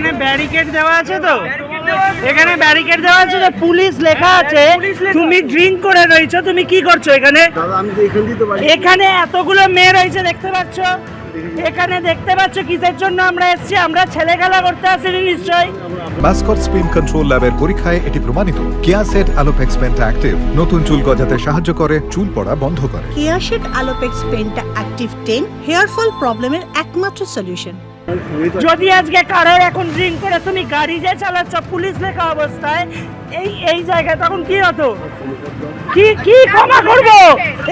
এখানে ব্যারিকেড দেওয়া আছে তো, এখানে ব্যারিকেড দেওয়া আছে তো, পুলিশ লেখা আছে। তুমি ড্রিঙ্ক করে রয়েছো, তুমি কি করছো এখানে? এখানে এতগুলো মেয়ে রয়েছে দেখতে পাচ্ছ, এখানে দেখতে পাচ্ছ কিসের জন্য আমরা এসেছি? আমরা ছেলে খেলা করতে আসিনি নিশ্চয়ই। মাস্কট স্পিন কন্ট্রোল ল্যাবের পরীক্ষায় এটি প্রমাণিত। কেয়াসেট আলোপেক্স পেন্টা অ্যাক্টিভ নতুন চুল গজাতে সাহায্য করে, চুল পড়া বন্ধ করে। Keyaseth alopex penta active 10 hair fall প্রবলেমের একমাত্র সলিউশন। যদি আজকে কারোর এখন ড্রিঙ্ক করে তুমি গাড়ি যে চালাচ্ছ পুলিশ লেখা অবস্থায় এই জায়গায়, তখন কি হতো? কি ক্ষমা করব?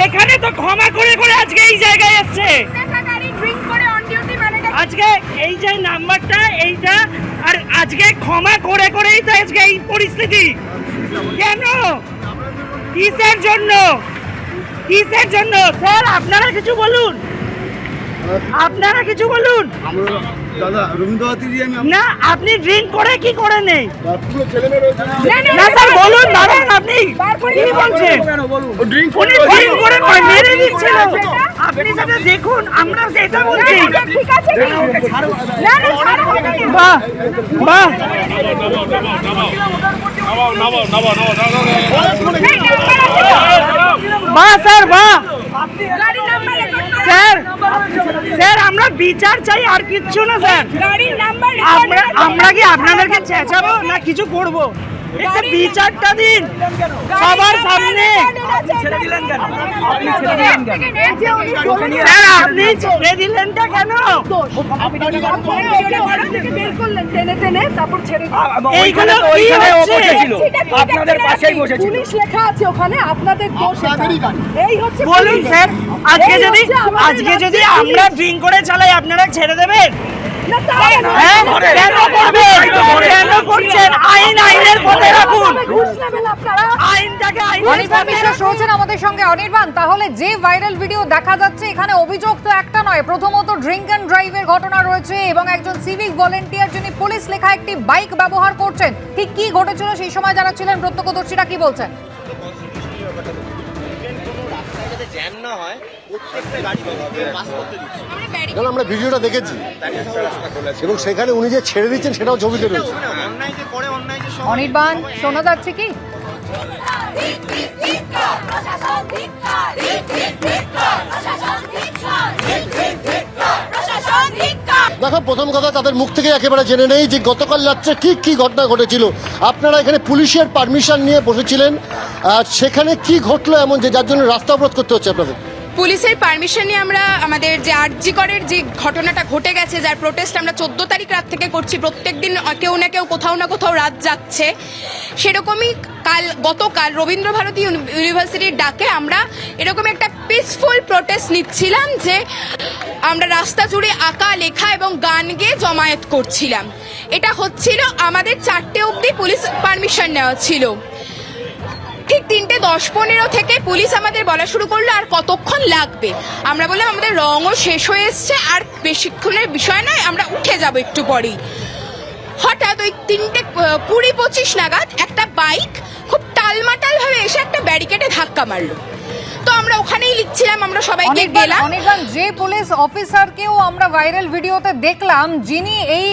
এখানে তো ক্ষমা করে করে আজকে এই জায়গায় এসছে। আজকে এই যে নাম্বারটা এইটা, আর আজকে ক্ষমা করে করেই তো আজকে এই পরিস্থিতি। কেন? কিসের জন্য? কিসের জন্য? স্যার আপনারা কিছু বলুন, আপনারা কিছু বলুন। দাদা রবীন্দ্রনাথ না, আপনি ড্রিঙ্ক করে কি করে নেই? না স্যার বলুন, দাঁড়ান, আপনি কি বলছেন? উনি ড্রিঙ্ক করে মেরে দিচ্ছিল। আপনি সেটা দেখুন, আমরা সেটা বলছি। বাহ বাহ, বাহ স্যার, বাহ স্যার। স্যার আমরা বিচার চাই, আর কিচ্ছু না স্যার। আমরা কি আপনাদেরকে চেঁচাবো না কিছু করবো? একটা বিচারটা দিন সবার সামনে। স্যার আপনি ছেড়ে দিলেনটা কেন? এইগুলো কি হচ্ছে? আপনাদের পাশেই বসেছিল, পুলিশ লেখা আছে ওখানে, আপনাদের দোষ। এই হচ্ছে বলুন স্যার, আজকে যদি আমরা ড্রিঙ্ক করে চালাই আপনারা ছেড়ে দেবেন? কেন করবেন? কেন করছেন? আইনের পথে রাখুন, আইনটাকে অনির্বাণ বিশ্বাস রয়েছেন আমাদের সঙ্গে। অনির্বাণ, তাহলে যে ভাইরাল ভিডিও দেখা যাচ্ছে এখানে অভিযোগ তো একটা নয়, প্রথমত ড্রিঙ্ক অ্যান্ড ড্রাইভের ঘটনা রয়েছে এবং একজন সিভিক ভলেন্টিয়ার যিনি পুলিশ লেখা একটি বাইক ব্যবহার করছেন। ঠিক কি ঘটেছিল সেই সময় যারা ছিলেন প্রত্যক্ষদর্শীরা কি বলছেন? আমরা ভিডিওটা দেখেছি এবং সেখানে উনি যে ছেড়ে দিচ্ছেন সেটাও ছবিতে রয়েছে। অনির্বাণ, শোনা যাচ্ছে কি? দেখো, প্রথম কথা তাদের মুখ থেকে একেবারে জেনে নেই যে গতকাল রাত্রে ঠিক কি ঘটনা ঘটেছিল। আপনারা এখানে পুলিশের পারমিশন নিয়ে বসেছিলেন, সেখানে কি ঘটলো এমন যে যার জন্য রাস্তা অবরোধ করতে হচ্ছে আপনাদের? পুলিশের পারমিশন নিয়ে আমরা আমাদের যে আরজি করের যে ঘটনাটা ঘটে গেছে, যার প্রোটেস্ট আমরা 14 তারিখ রাত থেকে করছি, প্রত্যেকদিন কেউ না কেউ কোথাও না কোথাও রাত যাচ্ছে, সেরকমই গতকাল রবীন্দ্রভারতী ইউনিভার্সিটির ডাকে আমরা এরকম একটা পিসফুল প্রোটেস্ট নিচ্ছিলাম, যে আমরা রাস্তা জুড়ে আঁকা লেখা এবং গান গেয়ে জমায়েত করছিলাম। এটা হচ্ছিল আমাদের 4টে অবধি পুলিশ পারমিশন নেওয়া ছিল। ঠিক 3:10-15 থেকে পুলিশ আমাদের বলা শুরু করলো আর কতক্ষণ লাগবে। আমরা বললাম আমাদের রঙও শেষ হয়ে এসছে, আর বেশিক্ষণের বিষয় নয়, আমরা উঠে যাব একটু পরেই। হঠাৎ ওই 3:20-25 নাগাদ একটা বাইক খুব টালমাটাল ভাবে এসে একটা ব্যারিকেডে ধাক্কা মারলো। তো আমরা ওখানেই লিখছিলাম, আমরা সবাইকে গেলাম। অনির্বাণ, যে পুলিশ অফিসারকেও আমরা ভাইরাল ভিডিওতে দেখলাম, যিনি এই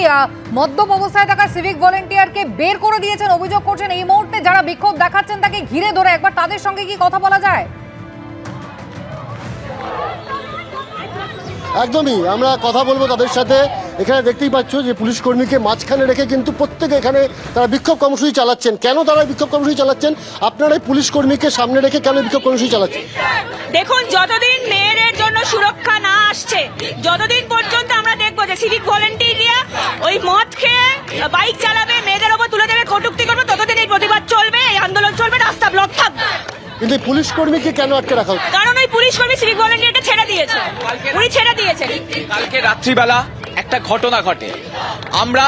মদ্যপ অবস্থায় থাকা সিভিক ভলেন্টিয়ারকে বের করে দিয়েছেন, অভিযোগ করছেন এই মুহূর্তে যারা বিক্ষোভ দেখাচ্ছেন তাকে ঘিরে ধরে, একবার তাদের সঙ্গে কি কথা বলা যায়? একদমই, আমরা কথা বলবো তাদের সাথে। এখানে দেখতেই পাচ্ছ যে পুলিশ কর্মীকে মাঝখানে রেখে কিন্তু প্রত্যেকে এখানে তারা বিক্ষোভ কর্মসূচি চালাচ্ছেন। কেন তারা বিক্ষোভ কর্মসূচি চালাচ্ছেন? আপনারা এই পুলিশ কর্মীকে সামনে রেখে কেন বিক্ষোভ কর্মসূচি চালাচ্ছেন? দেখুন, যতদিন মেয়েদের জন্য সুরক্ষা না আসছে, যতদিন পর্যন্ত আমরা দেখবো যে সিভিক ভলেন্টিয়াররা ওই মদ খেয়ে বাইক চালাবে, মেয়েদের ওপর তুলে দেবে, কটূক্তি করবে, ততদিন এই প্রতিবাদ চলবে, এই আন্দোলন চলবে, রাস্তা ব্লক থাকবে। কিন্তু পুলিশ কর্মীকে কেন আটকে রাখা হচ্ছে? কারণ ওই পুলিশ কর্মী সিভিক ভলেন্টিয়ারকে ছেড়ে দিয়েছে, উনি ছেড়ে দিয়েছেন। কালকে রাত্রিবেলা একটা ঘটনা ঘটে, আমরা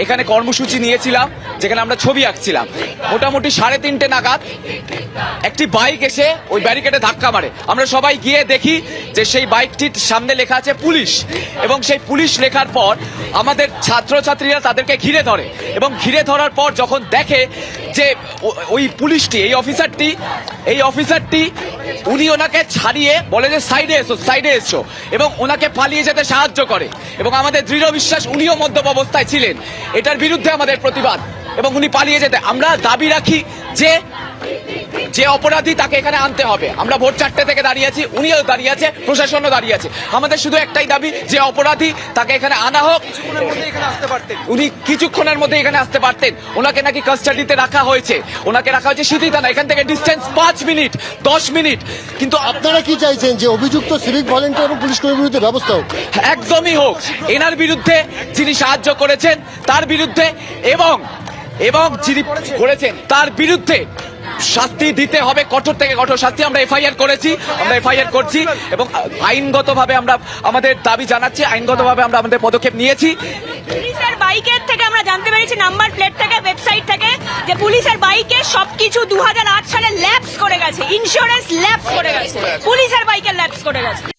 এখানে কর্মসূচি নিয়েছিলাম যেখানে আমরা ছবি আঁকছিলাম। মোটামুটি 3:30 নাগাদ একটি বাইক এসে ওই ব্যারিকেডে ধাক্কা মারে। আমরা সবাই গিয়ে দেখি যে সেই বাইকটির সামনে লেখা আছে পুলিশ, এবং সেই পুলিশ লেখার পর আমাদের ছাত্রছাত্রীরা তাদেরকে ঘিরে ধরে, এবং ঘিরে ধরার পর যখন দেখে যে ওই পুলিশটি, এই অফিসারটি উনি ওনাকে ছাড়িয়ে বলে যে সাইডে এসো, এবং ওনাকে পালিয়ে যেতে সাহায্য করে, এবং আমাদের দৃঢ় বিশ্বাস উনিও মদ্যপ অবস্থায় ছিলেন। এটার বিরুদ্ধে আমাদের প্রতিবাদ, এবং উনি পালিয়ে যেতে আমরা দাবি রাখি যে অপরাধী তাকে এখানে আনতে হবে। আমরা ভোর 4টে থেকে দাঁড়িয়ে আছি, উনিও দাঁড়িয়ে আছে, প্রশাসনও দাঁড়িয়ে আছে। আমাদের শুধু একটাই দাবি, যে অপরাধী তাকে এখানে আনা হোক। উনি কিছুক্ষণের মধ্যে এখানে আসতে পারতেন। ওনাকে নাকি কাস্টাডিতে রাখা হয়েছে, ওনাকে রাখা হয়েছে সিটিথানা, এখান থেকে ডিস্টেন্স 5 মিনিট 10 মিনিট। কিন্তু আপনারা কি চাইছেন যে অভিযুক্ত সিভিক ভলেন্টিয়ার এবং পুলিশ কর্মীর বিরুদ্ধে ব্যবস্থা হোক? একদমই হোক, এনার বিরুদ্ধে যিনি সাহায্য করেছেন তার বিরুদ্ধে, এবং যিনি করেছেন তার বিরুদ্ধে শাস্তি দিতে হবে, কঠোর থেকে কঠোর শাস্তি। আমরা এফআইআর করছি, এবং আইনগতভাবে আমরা আমাদের দাবি জানাচ্ছি, আইনগতভাবে আমরা আমাদের পদক্ষেপ নিয়েছি। পুলিশের বাইকের থেকে আমরা জানতে পেরেছি, নাম্বার প্লেট থেকে, ওয়েবসাইট থেকে, যে পুলিশের বাইকে সবকিছু 2008 সালে ল্যাপস করে গেছে, ইন্স্যুরেন্স ল্যাপস করে গেছে, পুলিশের বাইকের ল্যাপস করে গেছে।